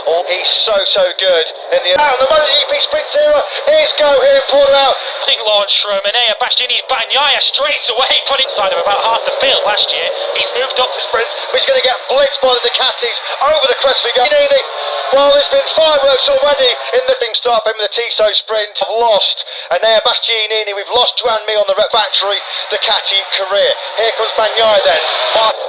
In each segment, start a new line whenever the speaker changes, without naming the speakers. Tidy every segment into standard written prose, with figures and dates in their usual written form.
Oh, he's so good in the and the Motogp sprint era is go here in Portugal.
Big launch from Enea Bastianini Bagnaia straight away, put inside of about half the field last year. He's moved up the
sprint, but he's going to get blitzed by the Ducatis over the crest of the Well, there's been fireworks already in the thing start from the Tissot sprint. I've lost Enea Bastianini, we've lost Duan Mi on the factory Ducati career. Here comes Bagnaia then.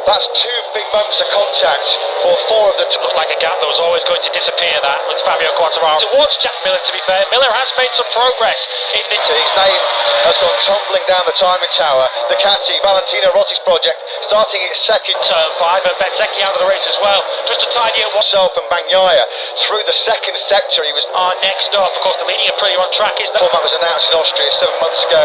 That's two big moments of contact for four of the
looked like a gap that was always going to disappear. That was Fabio Quartararo towards Jack Miller. To be fair, Miller has made some progress in the
his name has gone tumbling down the timing tower. Ducati, Valentino Rossi's project, starting its second
turn 5, and Bezzecchi out of the race as well. Just a tidy at
himself and Bagnaia through the second sector. He was
next up. Of course, the leading pretty on track is
the format was announced in Austria 7 months ago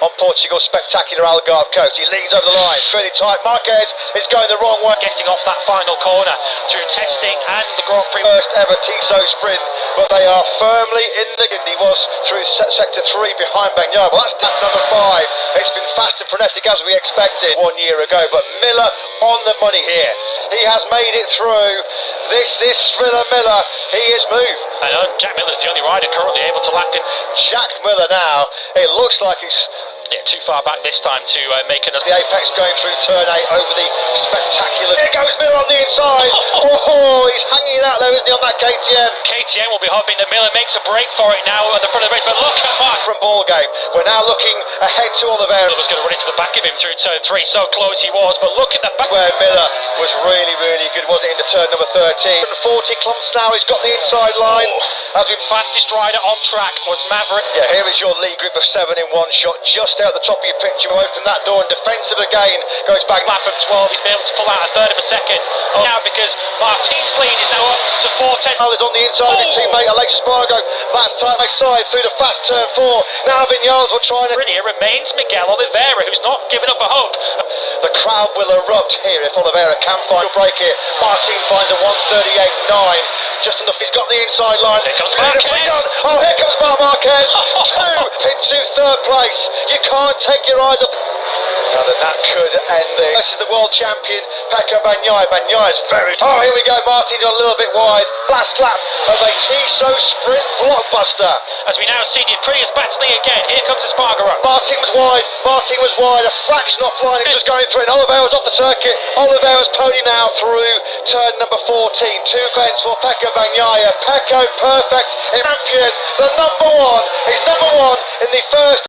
on Portugal's spectacular Algarve coast. He leads over the line, really tight. Marquez is going the wrong way,
getting off that final corner through testing and the Grand Prix.
First ever Tissot sprint, but they are firmly in the. He was through sector 3 behind Bagnaia. Well, that's tap number 5. It's been fast and frenetic as we expected 1 year ago, but Miller on the money here. He has made it through. This is Thriller Miller. He is moved.
I know Jack Miller's the only rider currently able to lap him.
Jack Miller now. It looks like he's
too far back this time to make an.
The apex going through turn 8 over the spectacular. Here goes Miller on the inside. Oh, he's hanging out there, isn't he, on that KTM?
KTM will be hoping that Miller makes a break for it now at the front of the race. But look at Mark
from ball game. We're now looking ahead to Oliveira.
Miller was going to run into the back of him through turn 3. So close he was. But look at the back
where Miller was really good, wasn't it, into turn number 13. 40 clumps now. He's got the inside line.
As we fastest rider on track was Maverick.
Yeah, here is your lead group of 7 in one shot, just out the top of your picture. We'll open that door and defensive again goes back.
Lap of 12. He's been able to pull out a third of a second now because Martin's lead is now up to 4:10.
Is on the inside of his teammate Aleix Espargo. That's time they side through the fast turn 4. Now Vinales will try and.
Here remains Miguel Oliveira, who's not giving up a hope.
The crowd will erupt here if Oliveira can find a break here. Martin finds a 1:38.9. Just enough. He's got the inside line.
Here comes Marquez.
Oh, here comes Marquez. into third place. You can't take your eyes off. Now that could end this. This is the world champion, Pecco Bagnaia. Bagnaia's very. Oh, here we go. Martin's a little bit wide. Last lap of a Tissot sprint blockbuster.
As we now see the Aprilia battling again. Here comes Espargaro.
Martin was wide. A fraction offline. He was going through, and Oliveira's off the circuit. Oliveira's pony now through turn number 14. 2 lengths for Pecco Bagnaia. Pecco perfect champion. The number 1 is number 1 in the first.